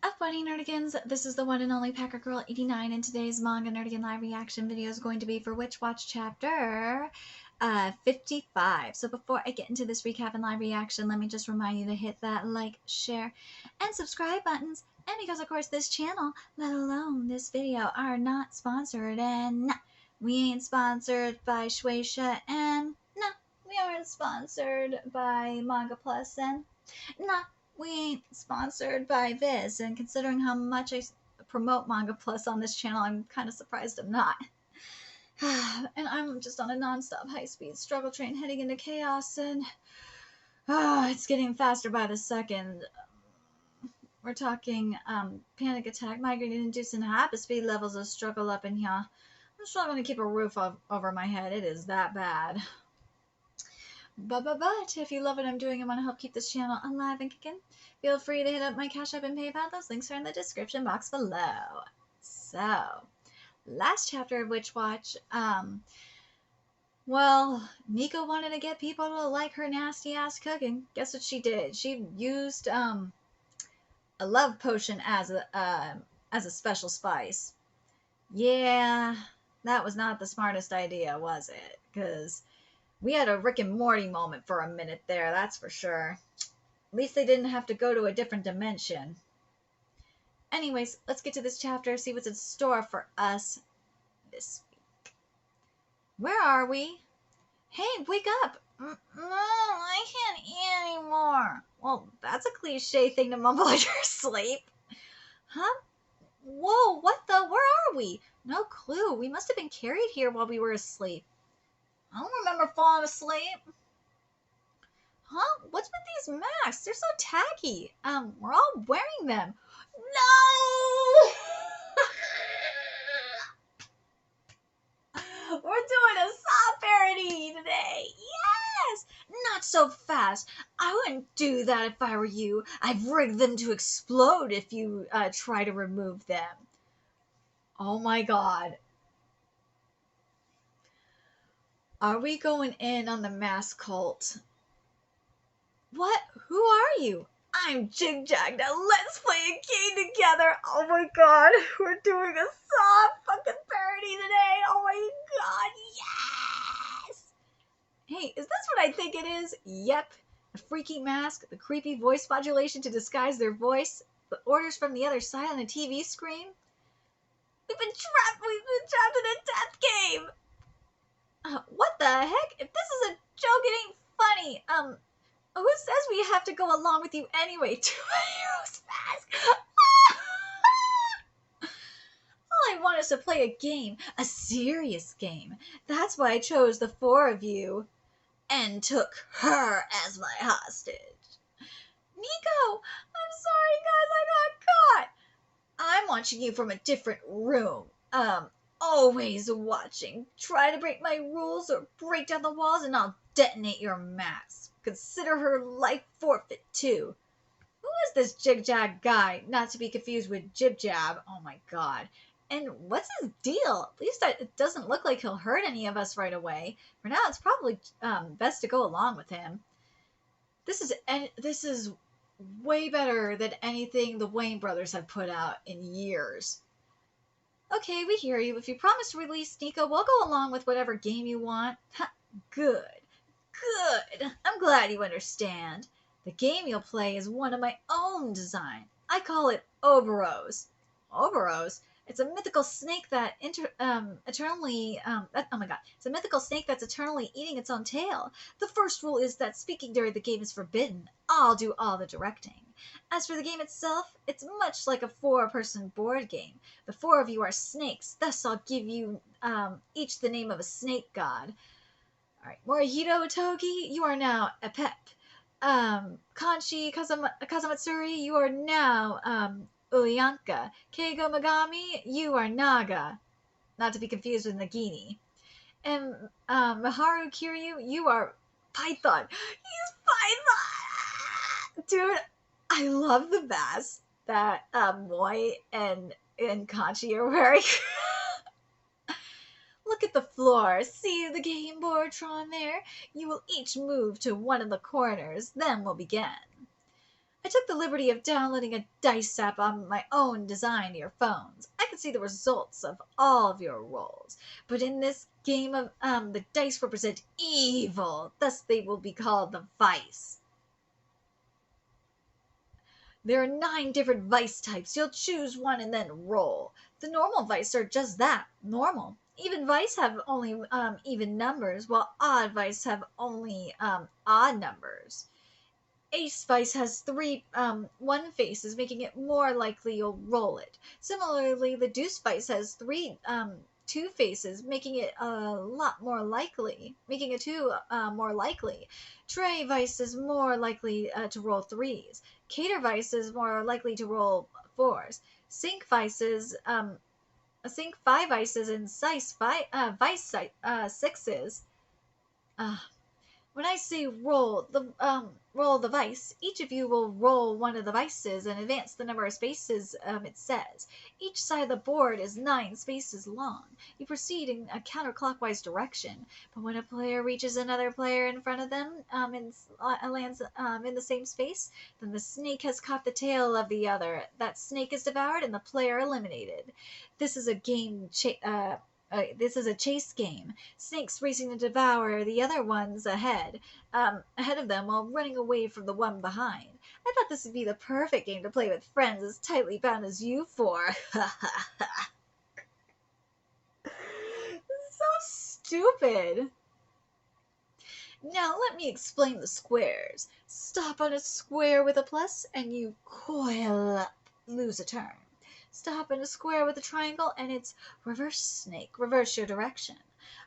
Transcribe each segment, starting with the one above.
Up, Bunny Nerdigans? This is the one and only Packer Girl 89, and today's Manga Nerdigan live reaction video is going to be for Witch Watch Chapter 55. So before I get into this recap and live reaction, let me just remind you to hit that like, share, and subscribe buttons. And because, of course, this channel, let alone this video, are not sponsored, and nah, we ain't sponsored by Shueisha, and nah, we aren't sponsored by Manga Plus, and nah, we ain't sponsored by Viz, and considering how much I promote Manga Plus on this channel, I'm kind of surprised I'm not. And I'm just on a non-stop high-speed struggle train heading into chaos, and it's getting faster by the second. We're talking panic attack, migraine-induced, and hyperspeed levels of struggle up in here. I'm struggling to keep a roof over my head. It is that bad. But if you love what I'm doing and want to help keep this channel alive and kicking, feel free to hit up my Cash App and PayPal. Those links are in the description box below. So, last chapter of Witch Watch, well, Nico wanted to get people to like her nasty ass cooking. Guess what she did? She used a love potion as a special spice. Yeah, that was not the smartest idea, was it? Because we had a Rick and Morty moment for a minute there, that's for sure. At least they didn't have to go to a different dimension. Anyways, let's get to this chapter, see what's in store for us this week. Where are we? Hey, wake up! Mom, I can't eat anymore. Well, that's a cliche thing to mumble in your sleep. Huh? Whoa, what the? Where are we? No clue. We must have been carried here while we were asleep. I don't remember falling asleep. Huh? What's with these masks? They're so tacky. We're all wearing them. No! We're doing a Saw parody today. Yes! Not so fast. I wouldn't do that if I were you. I've rigged them to explode if you try to remove them. Oh my god. Are we going in on the mask cult? What? Who are you? I'm Jig Jag. Now let's play a game together. Oh my god, we're doing a Saw fucking parody today. Oh my god, yes! Hey, is this what I think it is? Yep. A freaky mask, the creepy voice modulation to disguise their voice, the orders from the other side on a TV screen. We've been trapped in a death game. What the heck? If this is a joke, it ain't funny. Who says we have to go along with you anyway? To a hero's mask. All I want is to play a game, a serious game. That's why I chose the four of you and took her as my hostage. Nico, I'm sorry, guys, I got caught. I'm watching you from a different room. Always watching. Try to break my rules or break down the walls and I'll detonate your mask. Consider her life forfeit, too. Who is this Jig Jag guy? Not to be confused with Jib Jab. Oh my god. And what's his deal? At least it doesn't look like he'll hurt any of us right away. For now, it's probably best to go along with him. This is way better than anything the Wayne brothers have put out in years. Okay, we hear you. If you promise to release Nico, we'll go along with whatever game you want. Good. Good. I'm glad you understand. The game you'll play is one of my own design. I call it Oberos. Oberos? It's a mythical snake that it's a mythical snake that's eternally eating its own tail. The first rule is that speaking during the game is forbidden. I'll do all the directing. As for the game itself, it's much like a four-person board game. The four of you are snakes, thus I'll give you each the name of a snake god. Alright, Morihito Otogi, you are now a pep. Kanshi Kazamatsuri, you are now Uyanka. Keigo Megami, you are Naga. Not to be confused with Nagini. And Miharu Kiryu, you are Python. He's Python! Dude, I love the mask that Moi and Kanchi are wearing. Look at the floor. See the game board drawn there? You will each move to one of the corners. Then we'll begin. I took the liberty of downloading a dice app on my own design to your phones. I can see the results of all of your rolls. But in this game of the dice represent evil, thus they will be called the Vice. There are 9 different Vice types. You'll choose one and then roll. The normal Vice are just that, normal. Even Vice have only even numbers, while odd Vice have only odd numbers. Ace Vice has 3 one faces, making it more likely you'll roll it. Similarly, the Deuce Vice has 3 two faces, making it a lot more likely, making it 2 more likely. Tray Vice is more likely to roll 3s. Cater Vice is more likely to roll 4s. Sink Vices, Sink 5 Vices, and Vice 6s. When I say roll the Vice, each of you will roll one of the Vices and advance the number of spaces it says. Each side of the board is 9 spaces long. You proceed in a counterclockwise direction, but when a player reaches another player in front of them and lands in the same space, then the snake has caught the tail of the other. That snake is devoured and the player eliminated. This is a chase game. Snakes racing to devour the other ones ahead of them while running away from the one behind. I thought this would be the perfect game to play with friends as tightly bound as you four. This is so stupid. Now let me explain the squares. Stop on a square with a plus and you coil up, lose a turn. Stop in a square with a triangle and it's reverse snake, reverse your direction.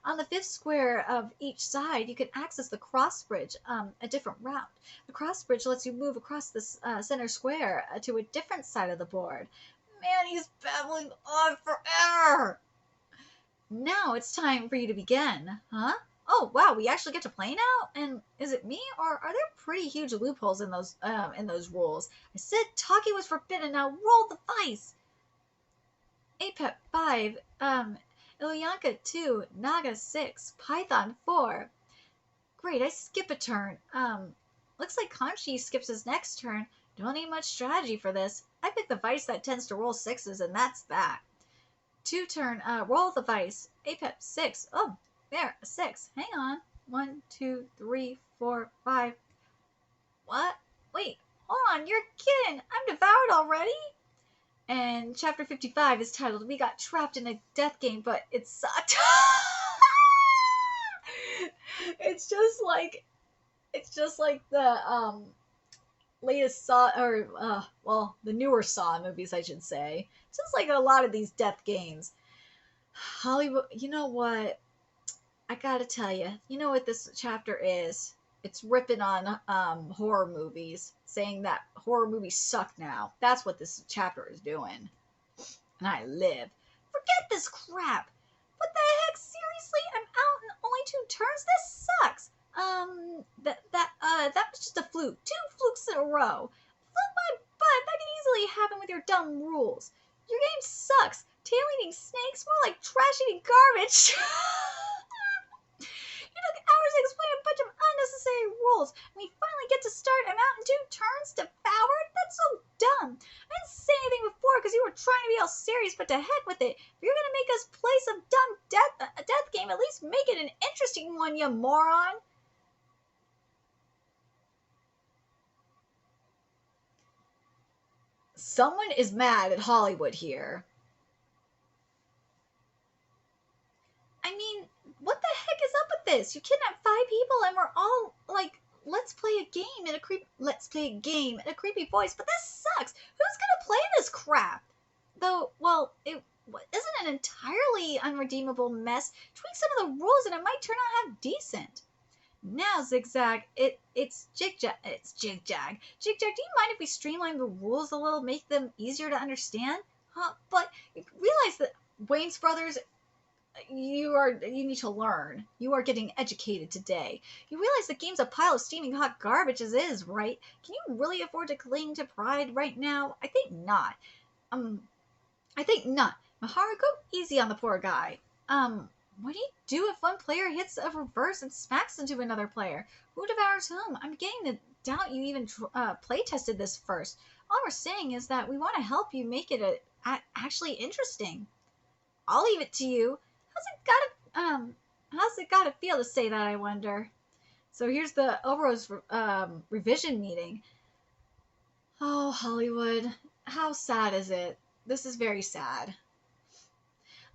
On the 5th square of each side, you can access the cross bridge, a different route. The cross bridge lets you move across this center square to a different side of the board. Man, he's babbling on forever! Now it's time for you to begin, huh? Oh, wow, we actually get to play now? And is it me, or are there pretty huge loopholes in those rules? I said talking was forbidden, now roll the dice! Apep 5, Ilyanka 2, Naga 6, Python 4. Great, I skip a turn. Looks like Kanchi skips his next turn. Don't need much strategy for this. I pick the Vice that tends to roll 6s, and that's that. 2 turn, roll the Vice. Apep 6. Oh, there, a 6. Hang on. 1, 2, 3, 4, 5. What? Wait, hold on, you're kidding. I'm devoured already? And chapter 55 is titled, We Got Trapped in a Death Game, but it sucked. It's just like the latest Saw, or the newer Saw movies, I should say. It's just like a lot of these death games. Hollywood, you know what? I gotta tell you, you know what this chapter is? It's ripping on horror movies, saying that horror movies suck now. That's what this chapter is doing. And I live. Forget this crap. What the heck? Seriously? I'm out in only 2 turns? This sucks. That was just a fluke. 2 flukes in a row. Fluke my butt. That can easily happen with your dumb rules. Your game sucks. Tail-eating snakes? More like trash-eating garbage. You took hours to explain a bunch of unnecessary rules, and we finally get to start I'm out in 2 turns devoured? That's so dumb. I didn't say anything before because you were trying to be all serious, but to heck with it. If you're going to make us play some dumb death game, at least make it an interesting one, you moron. Someone is mad at Hollywood here. I mean, what the heck is up with this? You kidnapped 5 people and we're all like, let's play a game in a creepy voice, but this sucks. Who's gonna play this crap? Though, well, it isn't an entirely unredeemable mess. Tweak some of the rules and it might turn out half decent. Now, Zigzag, it's Jigjag. Jigjag, do you mind if we streamline the rules a little, make them easier to understand? Huh? But you realize that Wayne's Brothers, you need to learn. You are getting educated today. You realize the game's a pile of steaming hot garbage as is, right? Can you really afford to cling to pride right now? I think not. Mahara, go easy on the poor guy. What do you do if one player hits a reverse and smacks into another player? Who devours whom? I'm beginning to doubt you even play tested this first. All we're saying is that we want to help you make it actually interesting. I'll leave it to you. How's it gotta feel to say that, I wonder? So here's the Oberose revision meeting. Oh, Hollywood, how sad is it? This is very sad.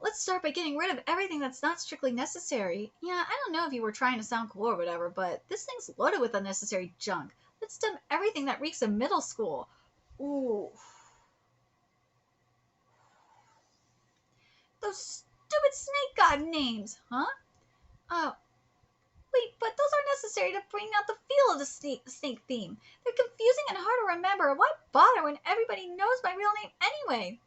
Let's start by getting rid of everything that's not strictly necessary. Yeah, I don't know if you were trying to sound cool or whatever, but this thing's loaded with unnecessary junk. Let's dump everything that reeks of middle school. Ooh. Those stupid snake god names, huh? Oh, wait, but those are necessary to bring out the feel of the snake theme. They're confusing and hard to remember. Why bother when everybody knows my real name anyway?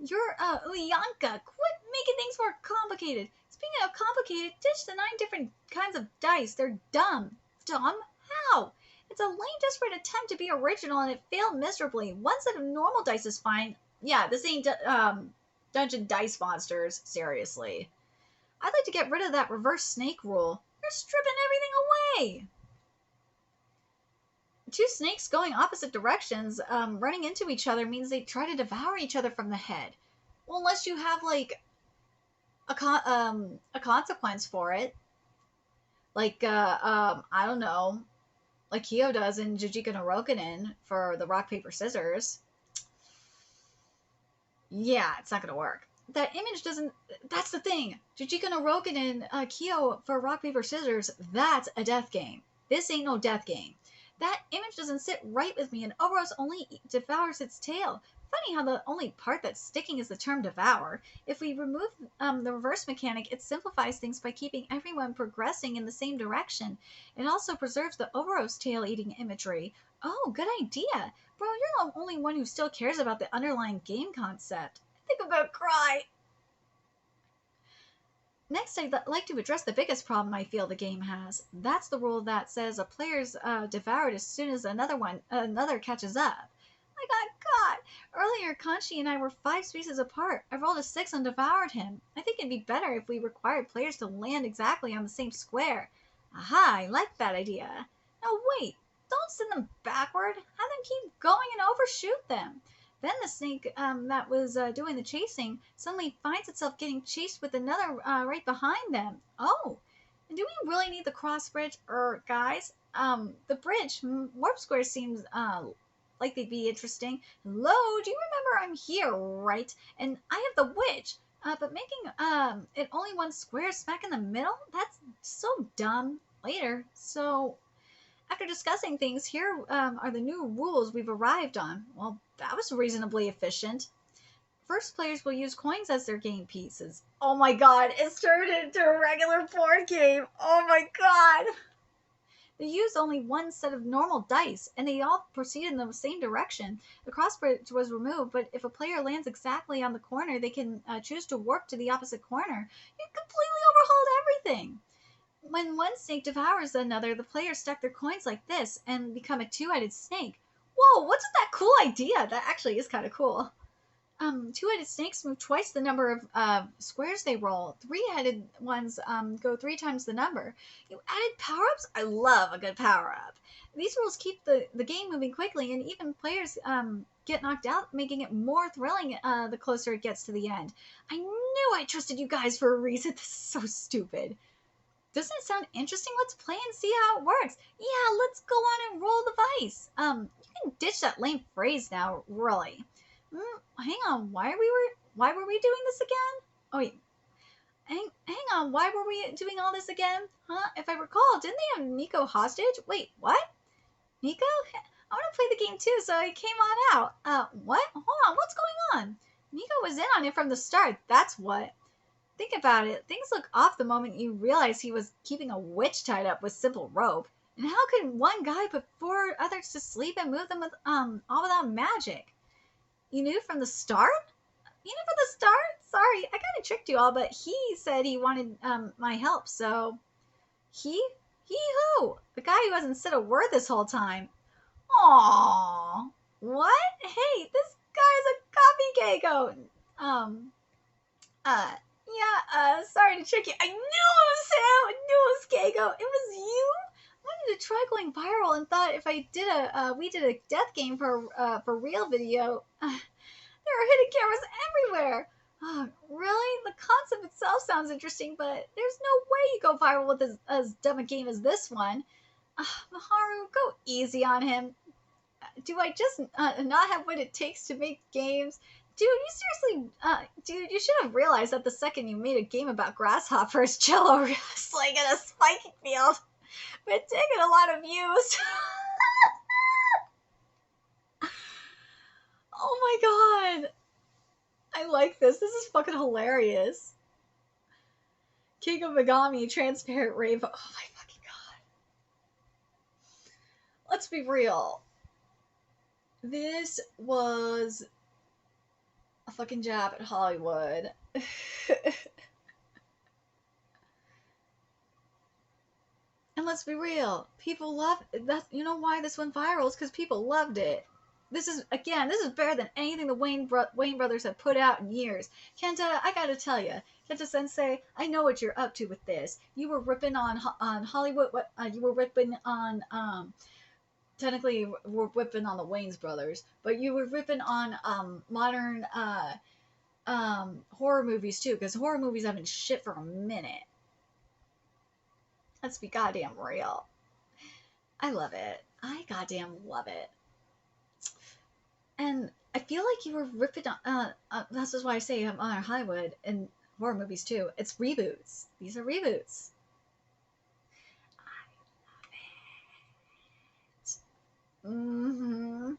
You're, Uyanka. Quit making things more complicated. Speaking of complicated, ditch the 9 different kinds of dice. They're dumb. Dumb? How? It's a lame, desperate attempt to be original, and it failed miserably. One set of normal dice is fine. Yeah, this ain't, Dungeon Dice Monsters. Seriously. I'd like to get rid of that reverse snake rule. You're stripping everything away. 2 snakes going opposite directions, running into each other means they try to devour each other from the head. Well, unless you have, like, a consequence for it. Like, I don't know, like Kyo does in Jujika no Rokunin for the rock, paper, scissors. Yeah, it's not gonna work. That image doesn't, that's the thing. Jujika no Rokunin, Kyo for rock, paper, scissors, that's a death game. This ain't no death game. That image doesn't sit right with me, and Oberose only devours its tail. Funny how the only part that's sticking is the term devour. If we remove the reverse mechanic, it simplifies things by keeping everyone progressing in the same direction. It also preserves the Oberose tail-eating imagery. Oh, good idea. Bro, you're the only one who still cares about the underlying game concept. I think I'm gonna cry. Next, I'd like to address the biggest problem I feel the game has. That's the rule that says a player's devoured as soon as another catches up. I got caught! Earlier, Kanshi and I were 5 spaces apart. I rolled a 6 and devoured him. I think it'd be better if we required players to land exactly on the same square. Aha, I like that idea. Now wait, don't send them backward. Have them keep going and overshoot them. Then the snake that was doing the chasing suddenly finds itself getting chased with another right behind them. Oh, and do we really need the cross bridge? Guys, the bridge, warp square seems like they'd be interesting. Hello, do you remember I'm here, right? And I have the witch. But making it only one square smack in the middle? That's so dumb. Later, so after discussing things, here are the new rules we've arrived on. Well, that was reasonably efficient. First, players will use coins as their game pieces. Oh my god, it's turned into a regular board game. Oh my god. They used only one set of normal dice, and they all proceeded in the same direction. The crossbridge was removed, but if a player lands exactly on the corner, they can choose to warp to the opposite corner. You completely overhauled everything. When one snake devours another, the players stack their coins like this and become a 2-headed snake. Whoa, what's with that cool idea? That actually is kind of cool. 2-headed snakes move twice the number of squares they roll. 3-headed ones go 3 times the number. You added power-ups? I love a good power-up. These rules keep the game moving quickly, and even players get knocked out, making it more thrilling the closer it gets to the end. I knew I trusted you guys for a reason. This is so stupid. Doesn't it sound interesting? Let's play and see how it works. Yeah, let's go on and roll the dice. You can ditch that lame phrase now, really. Hang on, why were we doing this again? Oh wait, hang on, why were we doing all this again? Huh? If I recall, didn't they have Nico hostage? Wait, what? Nico? I want to play the game too, so I came on out. What? Hold on, what's going on? Nico was in on it from the start, that's what. Think about it. Things look off the moment you realize he was keeping a witch tied up with simple rope. And how could one guy put 4 others to sleep and move them with all without magic? You knew from the start? You knew from the start? Sorry, I kind of tricked you all, but he said he wanted my help, so... He who? The guy who hasn't said a word this whole time. Aww. What? Hey, this guy's a copy Keiko. Yeah, sorry to trick you. I knew it was him. I knew it was Keiko. It was you? wanted to try going viral and thought if I did we did a death game for real video, there are hidden cameras everywhere. Oh, really? The concept itself sounds interesting, but there's no way you go viral with as dumb a game as this one. Maharu, go easy on him. Do I just not have what it takes to make games? Dude, you seriously, dude, you should have realized that the second you made a game about grasshoppers, Jello wrestling in a spiking field, but taking a lot of views. Oh my god. I like this. This is fucking hilarious. King of Megami, transparent rave. Oh my fucking god. Let's be real. This was a fucking jab at Hollywood. And let's be real, people love that. You know why this went viral? Is because people loved it. This is better than anything the Wayne brothers have put out in years. Kenta, I gotta tell you, Kenta Sensei, I know what you're up to with this. You were ripping on Hollywood. What you were ripping on? Technically, we're ripping on the Wayne's brothers, but you were ripping on modern horror movies too, because horror movies haven't shit for a minute. Let's be goddamn real. I love it. I goddamn love it. And I feel like you were ripping on, that's just why I say I'm on Hollywood and horror movies too. It's reboots. These are reboots. I love it. Mm-hmm.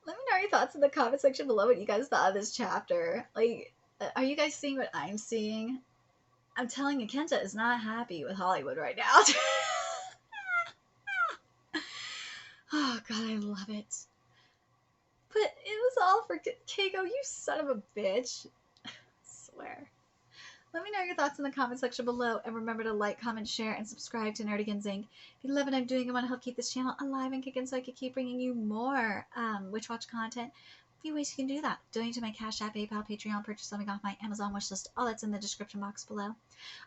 Let me know your thoughts in the comment section below what you guys thought of this chapter. Like, are you guys seeing what I'm seeing? I'm telling you, Kenta is not happy with Hollywood right now. Oh god, I love it. But it was all for Keiko, you son of a bitch. I swear. Let me know your thoughts in the comment section below, and remember to like, comment, share, and subscribe to Nerdigans Inc. If you love what I'm doing and want to help keep this channel alive and kicking so I can keep bringing you more Witch Watch content, a few ways you can do that. Donate to my Cash App, PayPal, Patreon, purchase something off my Amazon wishlist. All that's in the description box below.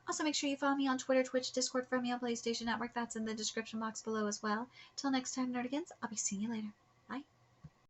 Also, make sure you follow me on Twitter, Twitch, Discord, friend me on PlayStation Network. That's in the description box below as well. Till next time, Nerdigans, I'll be seeing you later.